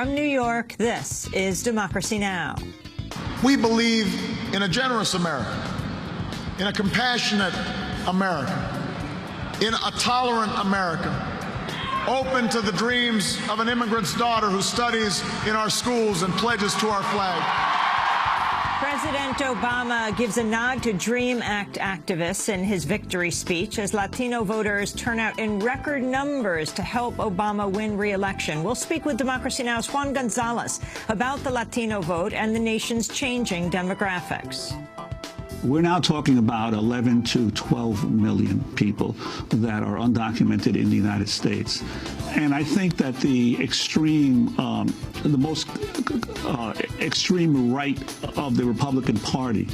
From New York, this is Democracy Now! We believe in a generous America, in a compassionate America, in a tolerant America, open to the dreams of an immigrant's daughter who studies in our schools and pledges to our flag. President Obama gives a nod to DREAM Act activists in his victory speech as Latino voters turn out in record numbers to help Obama win re-election. We'll speak with Democracy Now!'s Juan Gonzalez about the Latino vote and the nation's changing demographics. We're now talking about 11 to 12 million people that are undocumented in the United States. And I think that the most extreme right of the Republican Party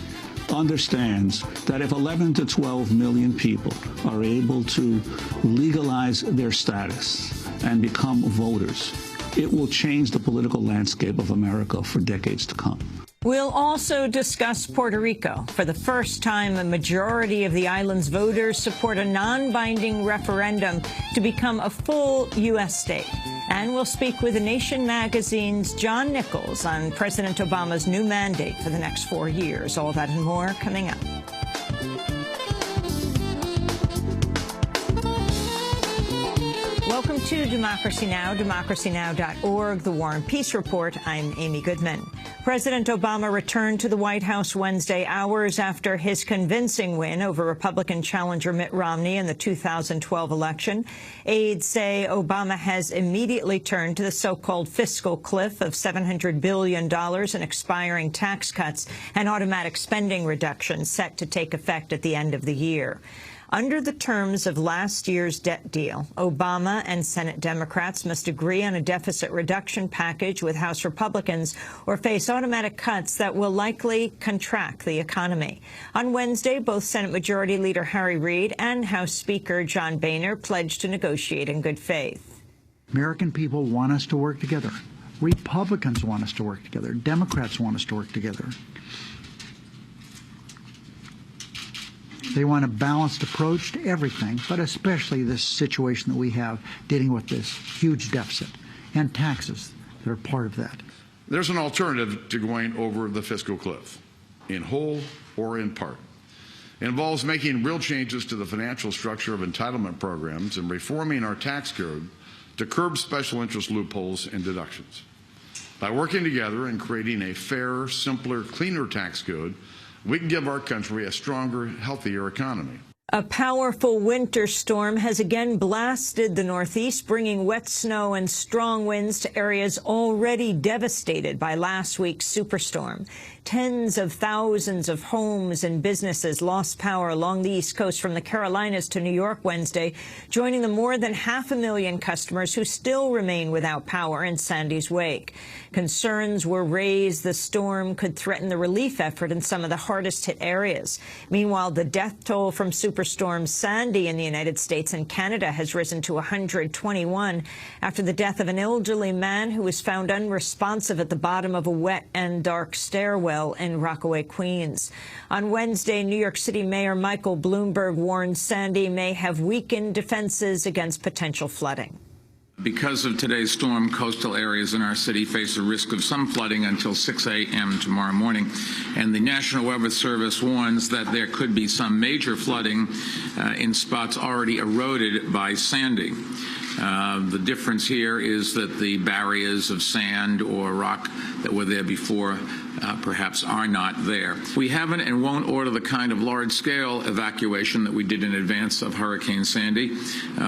understands that if 11 to 12 million people are able to legalize their status and become voters, it will change the political landscape of America for decades to come. We'll also discuss Puerto Rico. For the first time, a majority of the island's voters support a non-binding referendum to become a full U.S. state. And we'll speak with The Nation magazine's John Nichols on President Obama's new mandate for the next 4 years. All that and more coming up. Welcome to Democracy Now!, democracynow.org, The War and Peace Report. I'm Amy Goodman. President Obama returned to the White House Wednesday, hours after his convincing win over Republican challenger Mitt Romney in the 2012 election. Aides say Obama has immediately turned to the so-called fiscal cliff of $700 billion in expiring tax cuts and automatic spending reductions set to take effect at the end of the year. Under the terms of last year's debt deal, Obama and Senate Democrats must agree on a deficit reduction package with House Republicans or face automatic cuts that will likely contract the economy. On Wednesday, both Senate Majority Leader Harry Reid and House Speaker John Boehner pledged to negotiate in good faith. American people want us to work together. Republicans want us to work together. Democrats want us to work together. They want a balanced approach to everything, but especially this situation that we have dealing with this huge deficit and taxes that are part of that. There's an alternative to going over the fiscal cliff, in whole or in part. It involves making real changes to the financial structure of entitlement programs and reforming our tax code to curb special interest loopholes and deductions. By working together and creating a fairer, simpler, cleaner tax code, we can give our country a stronger, healthier economy. A powerful winter storm has again blasted the Northeast, bringing wet snow and strong winds to areas already devastated by last week's superstorm. Tens of thousands of homes and businesses lost power along the East Coast from the Carolinas to New York Wednesday, joining the more than 500,000 customers who still remain without power in Sandy's wake. Concerns were raised the storm could threaten the relief effort in some of the hardest-hit areas. Meanwhile, the death toll from Superstorm Sandy in the United States and Canada has risen to 121 after the death of an elderly man who was found unresponsive at the bottom of a wet and dark stairwell in Rockaway, Queens. On Wednesday, New York City Mayor Michael Bloomberg warned Sandy may have weakened defenses against potential flooding. Because of today's storm, coastal areas in our city face a risk of some flooding until 6 a.m. tomorrow morning. And the National Weather Service warns that there could be some major flooding in spots already eroded by Sandy. The difference here is that the barriers of sand or rock that were there before perhaps are not there. We haven't and won't order the kind of large-scale evacuation that we did in advance of Hurricane Sandy,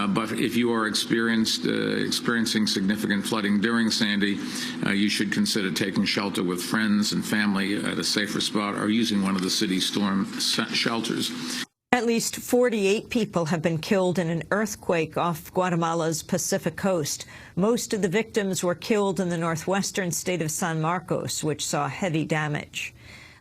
but if you are experiencing significant flooding during Sandy, you should consider taking shelter with friends and family at a safer spot or using one of the city storm shelters. At least 48 people have been killed in an earthquake off Guatemala's Pacific coast. Most of the victims were killed in the northwestern state of San Marcos, which saw heavy damage.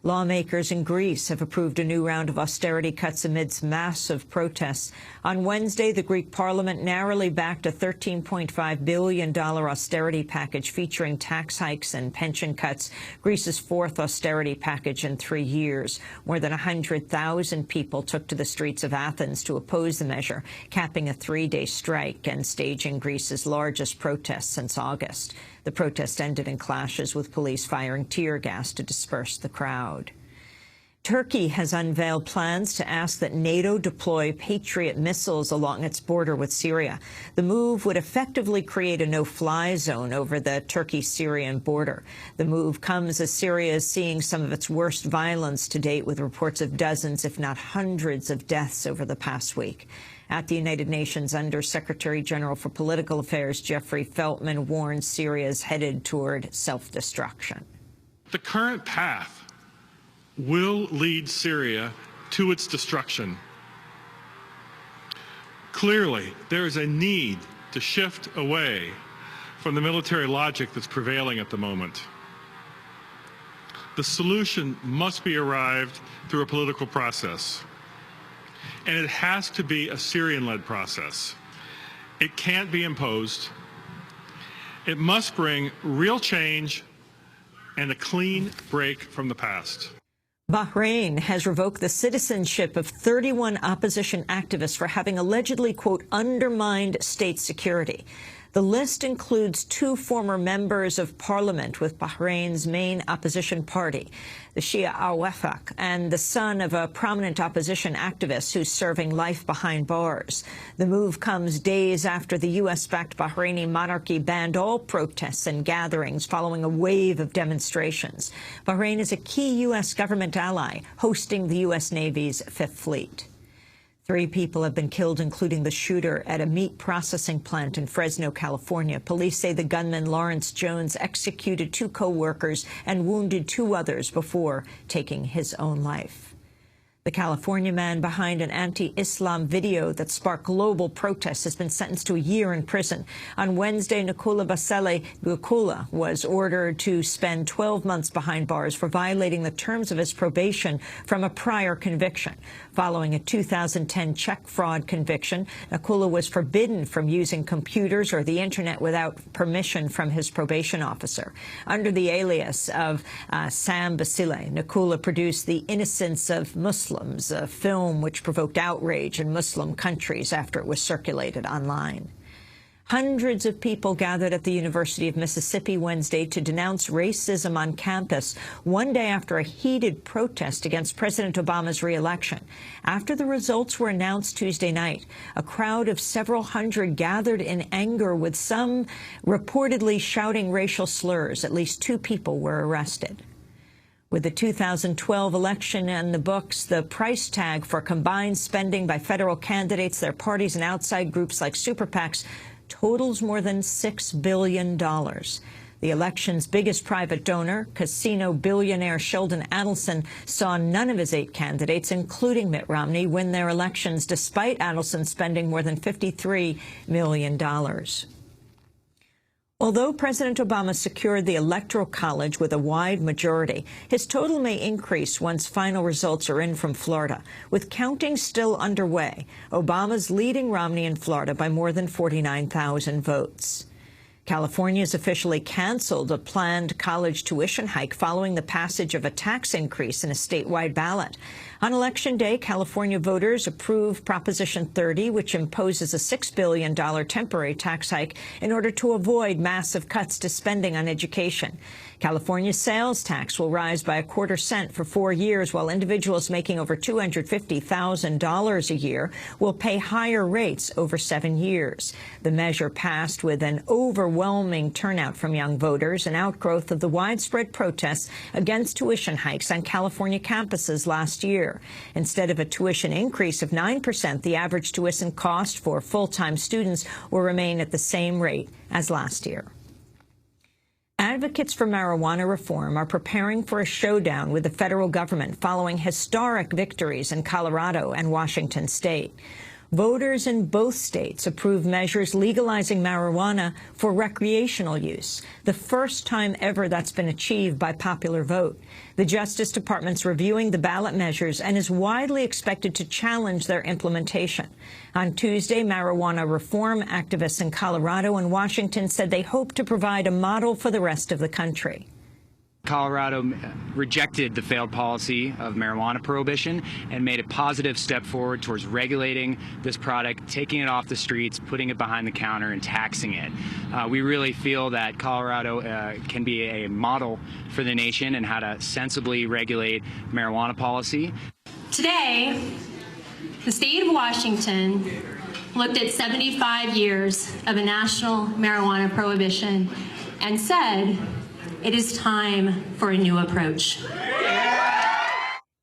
Lawmakers in Greece have approved a new round of austerity cuts amidst massive protests. On Wednesday, the Greek parliament narrowly backed a $13.5 billion austerity package featuring tax hikes and pension cuts, Greece's fourth austerity package in 3 years. More than 100,000 people took to the streets of Athens to oppose the measure, capping a 3-day strike and staging Greece's largest protest since August. The protest ended in clashes, with police firing tear gas to disperse the crowd. Turkey has unveiled plans to ask that NATO deploy Patriot missiles along its border with Syria. The move would effectively create a no-fly zone over the Turkey-Syrian border. The move comes as Syria is seeing some of its worst violence to date, with reports of dozens, if not hundreds, of deaths over the past week. At the United Nations, Under-Secretary General for Political Affairs Jeffrey Feltman warned Syria is headed toward self-destruction. The current path will lead Syria to its destruction. Clearly, there is a need to shift away from the military logic that's prevailing at the moment. The solution must be arrived through a political process, and it has to be a Syrian-led process. It can't be imposed. It must bring real change and a clean break from the past. Bahrain has revoked the citizenship of 31 opposition activists for having allegedly, quote, undermined state security. The list includes 2 former members of parliament with Bahrain's main opposition party, the Shia al-Wafaq, and the son of a prominent opposition activist who's serving life behind bars. The move comes days after the U.S.-backed Bahraini monarchy banned all protests and gatherings following a wave of demonstrations. Bahrain is a key U.S. government ally, hosting the U.S. Navy's Fifth Fleet. 3 people have been killed, including the shooter at a meat processing plant in Fresno, California. Police say the gunman, Lawrence Jones, executed 2 co-workers and wounded 2 others before taking his own life. The California man behind an anti-Islam video that sparked global protests has been sentenced to a year in prison. On Wednesday, Nicola Basile Gukula was ordered to spend 12 months behind bars for violating the terms of his probation from a prior conviction. Following a 2010 check fraud conviction, Nicola was forbidden from using computers or the Internet without permission from his probation officer. Under the alias of Sam Basile, Nicola produced The Innocence of Muslims, a film which provoked outrage in Muslim countries after it was circulated online. Hundreds of people gathered at the University of Mississippi Wednesday to denounce racism on campus, one day after a heated protest against President Obama's re-election. After the results were announced Tuesday night, a crowd of several hundred gathered in anger, with some reportedly shouting racial slurs. At least 2 people were arrested. With the 2012 election in the books, the price tag for combined spending by federal candidates, their parties, and outside groups like super PACs totals more than $6 billion. The election's biggest private donor, casino billionaire Sheldon Adelson, saw none of his 8 candidates, including Mitt Romney, win their elections, despite Adelson spending more than $53 million. Although President Obama secured the Electoral College with a wide majority, his total may increase once final results are in from Florida. With counting still underway, Obama's leading Romney in Florida by more than 49,000 votes. California has officially canceled a planned college tuition hike following the passage of a tax increase in a statewide ballot. On Election Day, California voters approved Proposition 30, which imposes a $6 billion temporary tax hike in order to avoid massive cuts to spending on education. California's sales tax will rise by ¼ cent for 4 years, while individuals making over $250,000 a year will pay higher rates over 7 years. The measure passed with an overwhelming turnout from young voters, an outgrowth of the widespread protests against tuition hikes on California campuses last year. Instead of a tuition increase of 9%, the average tuition cost for full-time students will remain at the same rate as last year. Advocates for marijuana reform are preparing for a showdown with the federal government following historic victories in Colorado and Washington state. Voters in both states approved measures legalizing marijuana for recreational use, the first time ever that's been achieved by popular vote. The Justice Department's reviewing the ballot measures and is widely expected to challenge their implementation. On Tuesday, marijuana reform activists in Colorado and Washington said they hope to provide a model for the rest of the country. Colorado rejected the failed policy of marijuana prohibition and made a positive step forward towards regulating this product, taking it off the streets, putting it behind the counter, and taxing it. We really feel that Colorado can be a model for the nation in how to sensibly regulate marijuana policy. Today, the state of Washington looked at 75 years of a national marijuana prohibition and said, it is time for a new approach.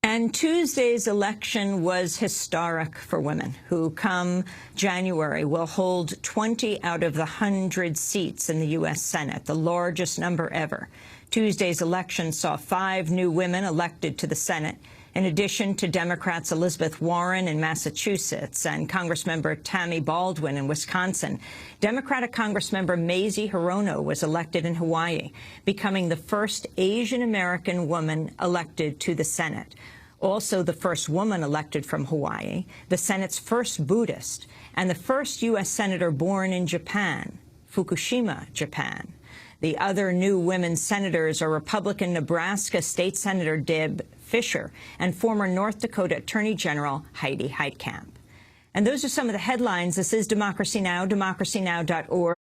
And Tuesday's election was historic for women, who come January will hold 20 out of the 100 seats in the U.S. Senate, the largest number ever. Tuesday's election saw 5 new women elected to the Senate, in addition to Democrats Elizabeth Warren in Massachusetts and Congressmember Tammy Baldwin in Wisconsin. Democratic Congressmember Mazie Hirono was elected in Hawaii, becoming the first Asian-American woman elected to the Senate. Also the first woman elected from Hawaii, the Senate's first Buddhist, and the first U.S. senator born in Japan, Fukushima, Japan. The other new women senators are Republican Nebraska State Senator Deb Fischer and former North Dakota Attorney General Heidi Heitkamp. And those are some of the headlines. This is Democracy Now!, democracynow.org.